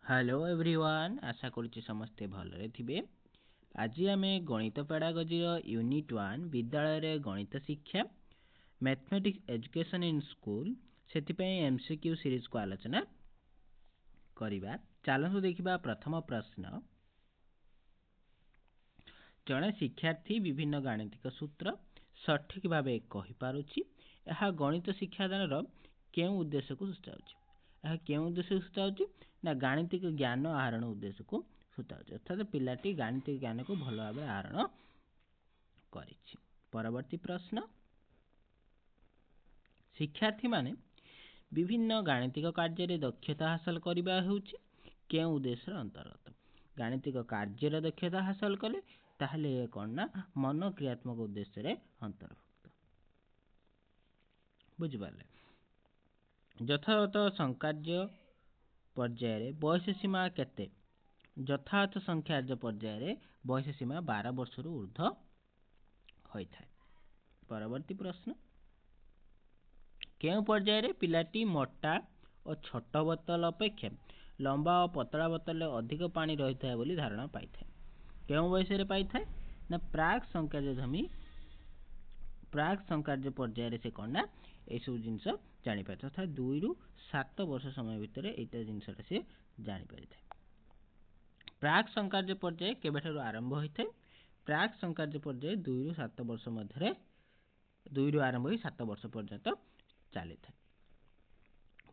Hello everyone, आशा करुच्ची समस्ते भलरे थिबे। आज आम गणित पेडागोजी यूनिट 1 विद्यालय रे गणित शिक्षा मैथमेटिक्स एजुकेशन इन स्कूल से एमसीक्यू सीरीज को आलोचना करिबा। चलतु देखिबा प्रथम प्रश्न। जड़े शिक्षार्थी विभिन्न गाणितिक सूत्र सठिक भाव कहि पारुछि। यह गणित शिक्षादान के उद्देश्य को सूचाउछि? यह के उद्देश्य सूचाउछि ना गाणितिक ज्ञान आहरण उद्देश्य को सूचाउछि। अर्थात पिलाटी गाणितिक ज्ञान को भल भाव आहरण करिछि। परवर्ती प्रश्न। शिक्षार्थी माने विभिन्न गाणितिक कार्य दक्षता हासिल करबा हेउछि के उद्देश्य अंतर्गत। गाणितिक कार्य दक्षता हासिल कले ताहले कोन ना मन क्रियात्मक उद्देश्य रे अंतर्भुक्त। बुझि पाले। यथार्थ संकार्य पर्याय बयस सीमा केते? यथार्थ संख्यार्य पर्याय बयस सीमा 12 वर्ष ऊर्ध्व होता है। परवर्ती प्रश्न। केउ पर्याय पिलाटी मोटा और छोट बोतल अपेक्षा लंबा और पतला बोतल अधिक पानी रही है बोली धारणा पाई था? केउ बयस पाई था ना प्राक संकार्यधर्मी प्राक संकार्य पर्याय से कौन ना यू जिनस जापर अर्थात 2 ରୁ 7 वर्ष समय भितर एटा जिनसटा से जापर। प्राक संकार्य पर्याय केबेठारु आरंभ होता है? प्राक संकार्य पर्याय 2 ରୁ 7 वर्ष मध्य 2 ରୁ आरंभ हो 7 वर्ष पर्यंत चली था।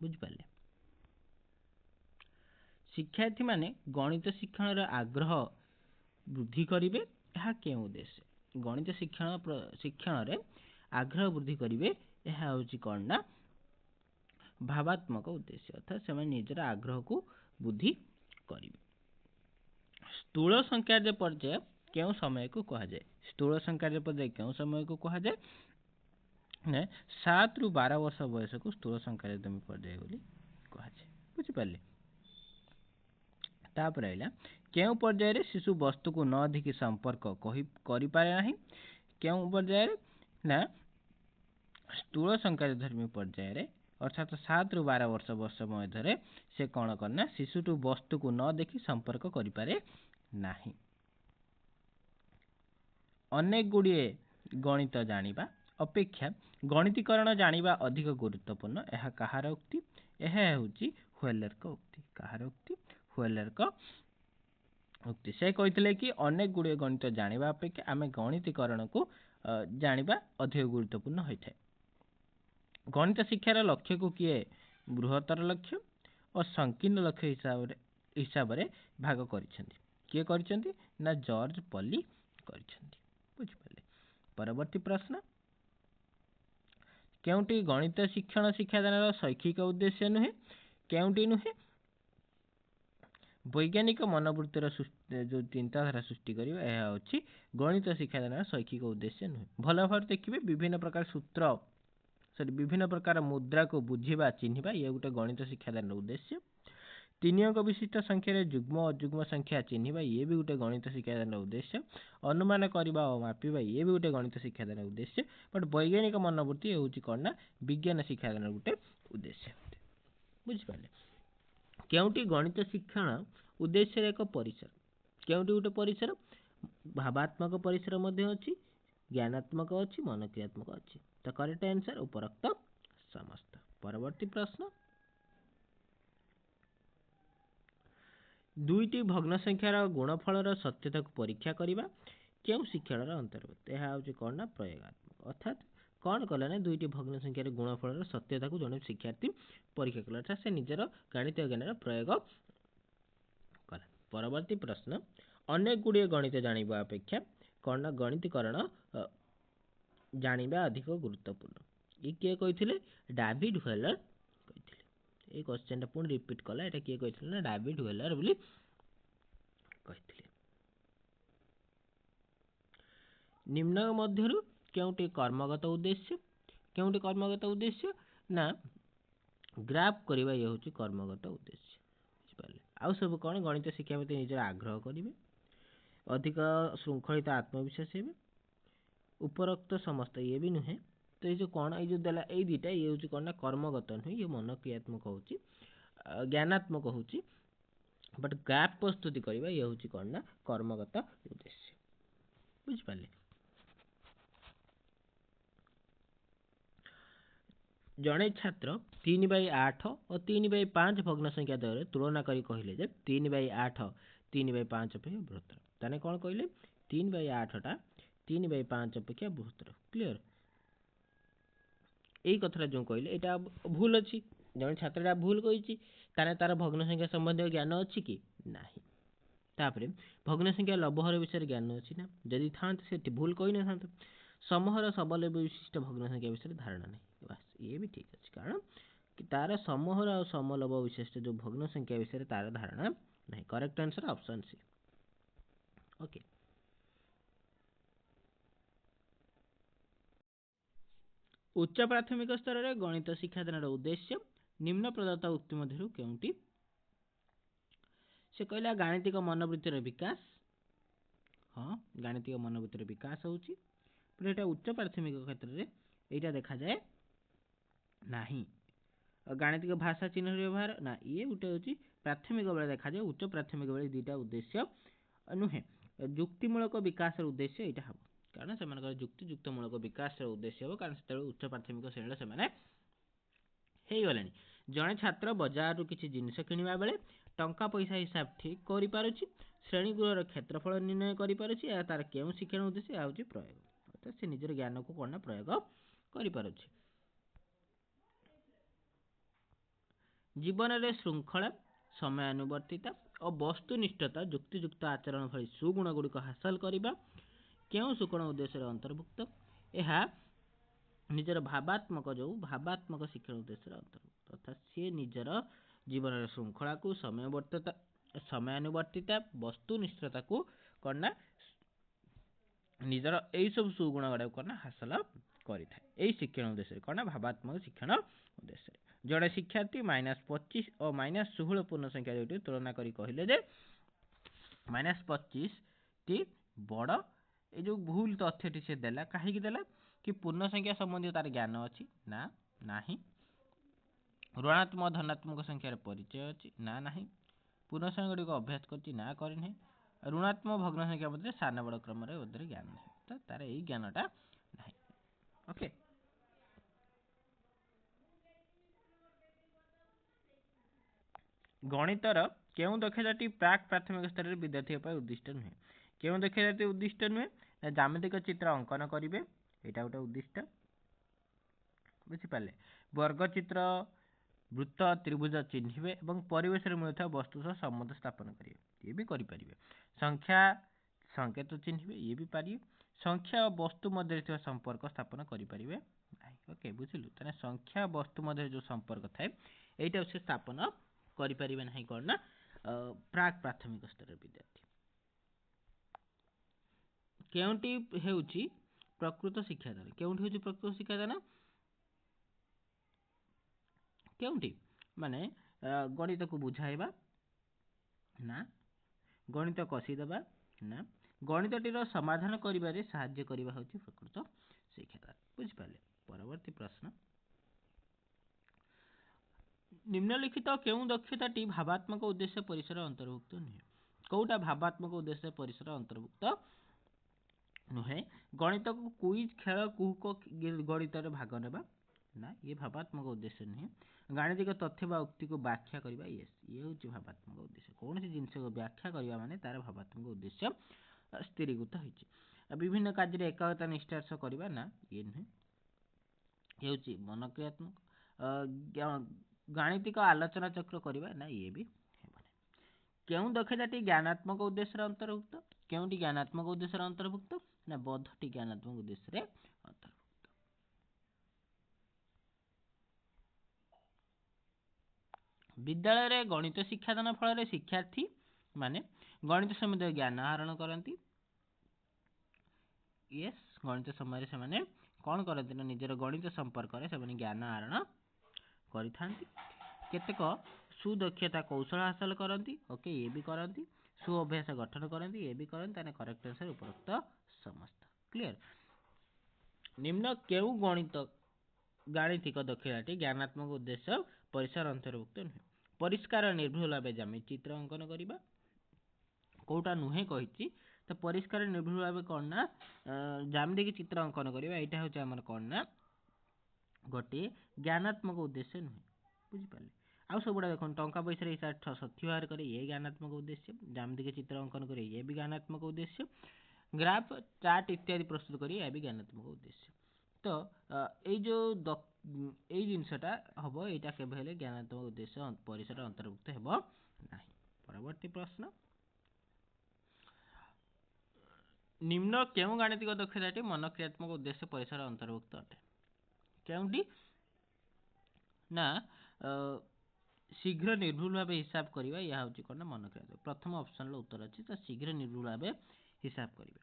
बुझिपारे। शिक्षार्थी माने गणित शिक्षण आग्रह वृद्धि करिवे। यह के उद्देश्य? गणित शिक्षण रे आग्रह वृद्धि करिवे यह होची कोन ना भावात्मक उद्देश्य। अर्थात से निजर आग्रह को वृद्धि करिवे। स्थूल संख्यार्य पर्याय केउ समय को कहा जाए? स्थूल संख्यार्य पर्याय केउ समय को कहा जाए ने 7 ରୁ 12 वर्ष बयस को स्थूल संख्यार्य पर्याय बोली कहा जाए। बुझि पाले। तापर आइला केउ पर्याय रे शिशु वस्तु को न देखि संपर्क करि पारे नाही? केउ पर्याय ना स्थूल संख्याधर्मी पर्याय रे अर्थात 7 ରୁ 12 वर्ष मध्य से कौन करना शिशुटू वस्तु को न देखि संपर्क करि पारे नाही। अनेक गुड़िए गणित जानिबा अपेक्षा गणितीकरण जानिबा अधिक गुरुत्वपूर्ण। यह कहार उक्ति? यह हेउची व्हेलर का उक्ति। कहार उक्ति? व्हेलर का उक्ति। से कहिथिले कि अनेक गुड़िए गणित जानिबा अपेक्षा आमे गणितीकरण को जानिबा अधिक गुरुत्वपूर्ण होइଥାଏ। गणित शिक्षार लक्ष्य को किए बृहत्तर लक्ष्य और संकीर्ण लक्ष्य हिसाब रे भाग करिसेंती। किए करिसेंती ना जॉर्ज पली करिसेंती। बुझि पाले। परवर्ती प्रश्न। केउटी गणित शिक्षण शिक्षादान शैक्षिक उद्देश्य नुहे? केउटी नुहे? वैज्ञानिक मनोवृत्तिर जो चिंताधारा सृष्टि करियो यह होची गणित शिक्षादान शैक्षिक उद्देश्य नुहे। भल भाव देखिए विभिन्न प्रकार सूत्र विभिन्न प्रकार मुद्रा को बुझीबा चिन्हिबा ये गोटे गणित शिक्षादान उद्देश्य। 3 अंक विशिष्ट संख्या जुग्म अजुग्म संख्या चिन्हिबा ये भी गोटे गणित शिक्षादान उद्देश्य। अनुमान करबा और मापिबा ये भी गोटे गणित शिक्षादान उद्देश्य। बट वैज्ञानिक मनोवृत्ति होची कोन ना विज्ञान शिक्षादान गोटे उद्देश्य। बुझि पाले। केउटी गणित शिक्षण उद्देश्य एक परिसर? केउटी गोटे परिसर? भावात्मक परिसर मध्ये अछि, ज्ञानात्मक अछि, मनक्रियात्मक अछि। तो करेक्ट आंसर उपरोक्त समस्त। परवर्ती प्रश्न। दुईटी भग्न संख्यार गुणफलर सत्यता को परीक्षा करिबा केउ शिक्षण अंतर्गत? यह होची कोन ना प्रयोगात्मक। अर्थात कौन कला ना दुईटी भग्न संख्यार गुणफलर सत्यता को जने शिक्षार्थी परीक्षा कला अर्थात से निजर गणित ज्ञान प्रयोग कला। परवर्ती प्रश्न। अनेक गुड़िए गणित जानिबा अपेक्षा कौन ना गणितीकरण जानिबा अधिक गुरुत्वपूर्ण। ये किए कहिथिले? David wheeler कहिथिले। ए क्वेश्चन टा पुणी रिपीट कला। एटा किए कहिथिले ना डेविड व्हेलर बोली कहिथिले। निम्न मध्यरु केउटी कर्मगत उद्देश्य? केउटी कर्मगत उद्देश्य ना ग्राफ करिबा ये होची कर्मगत उद्देश्य। बुझि पाले। आउ सब कोन गणित शिक्षा प्रति निजर आग्रह करिवे, अधिक श्रृंखलित आत्मविश्वास हेबे। उपरोक्त समस्त ये भी नुहे। तो ये जो कौन ये जो देला ये दीटा ये होची कोन ना कर्मगत नुहे, ये मन क्रियात्मक होची ज्ञानात्मक होची बट गैप प्रस्तुति करवा ये हूँ कौन ना कर्मगत उद्देश्य बुझिपारे जड़े छात्र 3/8 और 3/5 भग्न संख्या द्वय तुलना करी कहले जे 3/8 3/5 अपेक्षा बृहत्तर ताने कौन कहले 3/8 टा 3/5 अपेक्षा बृहत्तर क्लियर यही कथा जो कहले यहाँ भूल अच्छी जड़े छात्रा भूल कही तार भग्न संख्या संबंधी ज्ञान अच्छी कि नहीं तापर भग्न संख्या लबहर विषय ज्ञान अच्छी ना जदि था भूल कही न था समूहर सबल विशिष्ट भग्न संख्या विषय धारणा नहीं बास ये भी ठीक अच्छे कारण कि तार समूहर और समलभ विशिष्ट जो भग्न संख्या विषय तार धारणा नहीं correct answer option C okay उच्च प्राथमिक स्तर में गणित शिक्षादान उद्देश्य निम्न प्रदत्त उक्ति मध्य केउंटी से कहला गाणितिक मनोवृत्तिर विकास हाँ गाणितिक मनोवृत्तिर विकास होउची पर उच्च प्राथमिक क्षेत्र में यहाँ देखा जाए नहीं गाणितिक भाषा चिन्ह व्यवहार ना ये गोटे हूँ प्राथमिक बेले देखा जाए उच्च प्राथमिक बेले दुईटा उद्देश्य नुहे जुक्तिमूलक विकास उद्देश्य यहाँ हम कारण से जुक्तियुक्तमूलक विकास उद्देश्य हम कारण से उच्च प्राथमिक श्रेणी से गले जड़े छात्र बजार किसी जिनस किणवा बेले टंका पैसा हिसाब ठीक कर श्रेणीगृहर क्षेत्रफल निर्णय कर तार क्यों शिक्षण उद्देश्य यह हूँ प्रयोग अर्थात से निजर ज्ञान को कौन प्रयोग कर जीवन में श्रृंखला समयानुवर्तिता और वस्तुनिष्ठता जुक्तियुक्त आचरण भली सुगुण गुड़िक हासिल करने क्यों सुगुण उद्देश्य अंतर्भुक्त यह निजर भावात्मक जो भावात्मक शिक्षण उद्देश्य अंतर्भुक्त अर्थात सी निजर जीवन श्रृंखला को समयानुवर्तिता वस्तुनिष्ठता को करना निजर यही सब सुगुण गुड़ा करना हासिल करें शिक्षण उद्देश्य कौन भावात्मक शिक्षण उद्देश्य जड़े शिक्षार्थी -25 और -16 पूर्ण संख्या दुईटी तुलना करी कहले जे -25 टी बड़ ये जो भूल तथ्यटी से देला कहीं देला कि पूर्ण संख्या संबंधी तार ज्ञान अच्छी ना नहीं ऋणात्मक धनात्मक संख्यार परिचय अच्छी ना नहीं पूर्ण संख्या गुड़ी अभ्यास करना ना करना ऋणात्मक भग्न संख्या मध्य सान बड़ क्रम ज्ञान नहीं तो तार यही ज्ञानटा नहीं ओके गणितर क्यों दक्षताटी प्राक प्राथमिक स्तर में विद्यार्थी उद्दिष्ट नुहे क्यों दक्षताटी उद्दिष्ट नुहे ज्यामितिक चित्र अंकन करेंगे यहाँ गोटे उद्दिष्ट बुझिपारे वर्गचित्र वृत्त त्रिभुज चिन्हे और परिवेश में मिलता वस्तु सह संबंध स्थापन करेंगे ये भी करेंगे संख्या संकेत चिन्हे ये भी पारे संख्या और वस्तु मध्य संपर्क स्थापन करेंगे ओके बुझिलु तेना संख्या वस्तु मध्य जो संपर्क थाए यहाँ से स्थापन करें ना कौन ना प्राक प्राथमिक स्तर विद्यार्थी केउंटी हेउची प्रकृत शिक्षादान केउंटी हेउची प्रकृत शिक्षादान केउंटी माने गणित को बुझाइबा ना गणित कषिदेबा ना गणितटीर समाधान करिबारे साहाय्य करिबा हेउची प्रकृत शिक्षादान बुझिपारे परवर्ती प्रश्न निम्नलिखित केउं दक्षताटी भावात्मक उद्देश्य परिसर अंतर्भुक्त नुहे कौटा भावात्मक उद्देश्य परिसर अंतर्भुक्त नुहे गणित को क्विज खेल कुहुक गणित भाग नेबा ना ये भावात्मक उद्देश्य नुहे गाणितिक तथ्य बा उक्ति को व्याख्या करबा ये हूँ भावात्मक उद्देश्य कौन सी जिनस को व्याख्या करबा माने तार भावात्मक उद्देश्य स्थिरीभूत होइछि विभिन्न कार्य एकता निष्ठार सह करबा ना ये नुहे ये हूँ मनक्रियात्मक गाणितिक आलोचना चक्र करबा ना ये भी क्यों दक्षताटी ज्ञानात्मक उद्देश्य अंतर्भुक्त क्योंटी ज्ञानात्मक उद्देश्य अंतर्भुक्त ना बद्धटी ज्ञानात्मक उद्देश्य अंतर्भुक्त विद्यालय गणित शिक्षादान फल शिक्षार्थी माने गणित संबंधी ज्ञान आहरण करती यस गणित समय से कौन करती ना निजर गणित संपर्क से ज्ञान आहरण केतेक सुदक्षता कौशल हासिल करती ओके ये भी करती सु अभ्यास गठन करती ये भी करती करेक्ट आंसर उपरोक्त समस्त क्लियर निम्न केउ गणित गाणितिक दक्षताटी ज्ञानात्मक उद्देश्य परिसर अंतर्भुक्त नुहे परिष्कार निर्भुल भाव ज्यामिति चित्र अंकन करवा कोटा नुहे कही तो परिष्कार निर्भुल भाव कौन ना ज्यामिति चित्र अंकन करवा यहाँ हूँ आम कौन ना गोटे ज्ञानात्मक उद्देश्य नुहे बुझिपारे आउ सब गुड़ा देखो टंका पैसा हिसाब सथी बाहर करे ये ज्ञानात्मक उद्देश्य ज्यामिति चित्र अंकन करे ये भी ज्ञानात्मक उद्देश्य ग्राफ चार्ट इत्यादि प्रस्तुत करी यह भी ज्ञानात्मक उद्देश्य तो ये जो यही जिनसटा हम यहाँ केवल ज्ञानात्मक उद्देश्य परिसर अंतर्भुक्त हेब ना। परवर्ती प्रश्न निम्न केउ गाणितिक दक्षताटी मन क्रियात्मक उद्देश्य परिसर अंतर्भुक्त अटे केउटी ना शीघ्र निर्भुल भाव हिसाब करवा यह हूँ कौन मन क्रियात्मक प्रथम ऑप्शन उत्तर अच्छी तो शीघ्र निर्भुल भाव हिसाब करवा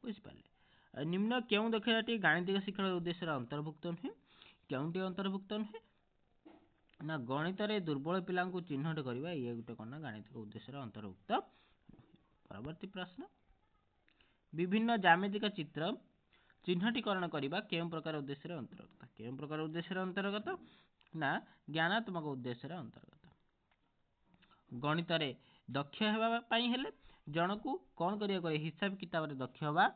बुझिपारे निम्न केउ दक्षताटी गाणितिक शिक्षण उद्देश्य अंतर्भुक्त नुहे केउटी अंतर्भुक्त नुहे ना गणित रे दुर्बल पिला चिन्हट करवा ये गोटे कौन गाणितिक उद्देश्य अंतर्भुक्त। परवर्ती प्रश्न विभिन्न ज्यामितिक चित्र चिन्हटीकरण करवा केउ प्रकार उद्देश्य अंतर्गत केउ प्रकार उद्देश्य अंतर्गत ना ज्ञानात्मक उद्देश्य अंतर्गत गणित रे दक्ष हेले जन को कौन करिया हिसाब किताब रे दक्ष हवा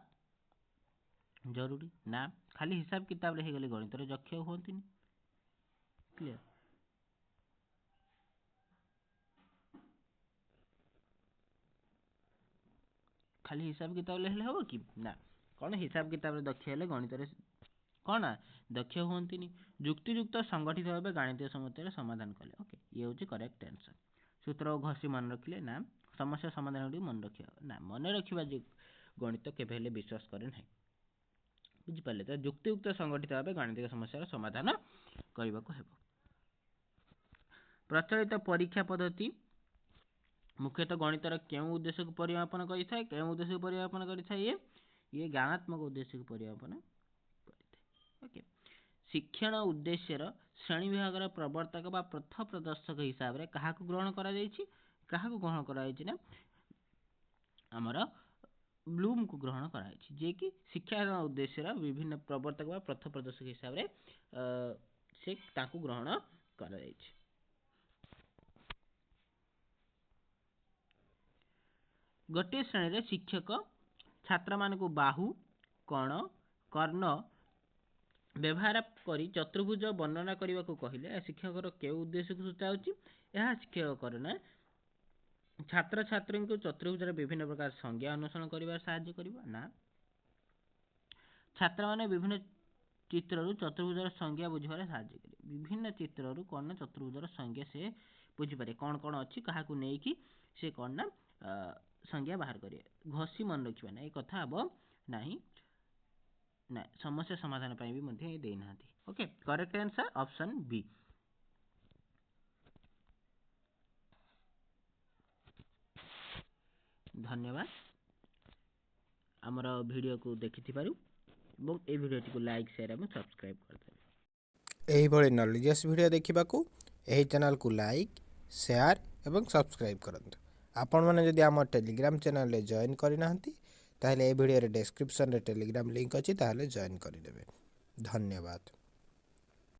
जरूरी ना खाली हिसाब किताब रे गले गणित रे दक्ष होती क्लियर खाली हिसाब किताब हेले हम कि ना कौन हिसाब किताब रे दक्ष हेले गणित रे कौन दक्ष होती जुक्तियुक्त संगठित भाव गणितीय समस्या समाधान कले ओके ये हूँ करेक्ट आंसर सूत्र घसी मन रखिले ना समस्या समाधान गुड़ी मन रखा ना मन रखा गणित केवे विश्वास करे ना बुझिपारे तो जुक्तियुक्त संगठित भाव गणितिक समस्या समाधान करने को हेब। प्रचलित परीक्षा पद्धति मुख्यतः गणितर केउ उद्देश्य को परिमापन करिथाय केउ उद्देश्य को परिमापन करिथाय ये ज्ञानात्मक उद्देश्य को परिमापन करिथाय ओके शिक्षण उद्देश्यर श्रेणी विभाग प्रवर्तक बा पथ प्रदर्शक हिसाब रे कहा को ग्रहण करा जायछि कहा को ग्रहण करा जायछि ना हमर ब्लूम को ग्रहण करा जायछि जे कि शिक्षा उद्देश्यर विभिन्न प्रवर्तक बा पथ प्रदर्शक हिसाब रे से ताकू ग्रहण करा जायछि। गोटे श्रेणी रे शिक्षक छात्र मान को बाहु कर्ण कर्ण व्यवहार करी चतुर्भुज वर्णना करने को कहले शिक्षक केउ उद्देश्य को सूचाऊँगी यह शिक्षक करना छात्र छात्री को चतुर्भुज विभिन्न प्रकार संज्ञा अनुसरण कर साहाय्य करिबा ना छात्र माने विभिन्न चित्रु चतुर्भुज संज्ञा बुझारे साहाय्य करे विभिन्न चित्रु कौन चतुर्भुज संज्ञा से बुझीपारे कौन कौन अच्छी क्या नहीं से कौन ना संज्ञा बाहर करे घसी मन रखा ना ये कथा हम नहीं ना समस्या समाधान भी मध्य देना okay correct answer option B. धन्यवाद आमर वीडियो को देखि ए वीडियो को लाइक शेयर और सब्सक्राइब करते यही भली नॉलेजेस वीडियो देखा यही चैनल को लाइक शेयर और सब्सक्राइब करंतु आपण मैंने जदि आम टेलीग्राम चैनल जॉइन करना ताहले ए वीडियो रे डिस्क्रिप्शन रे टेलीग्राम लिंक अच्छी ताहले जॉइन करदेवे। धन्यवाद।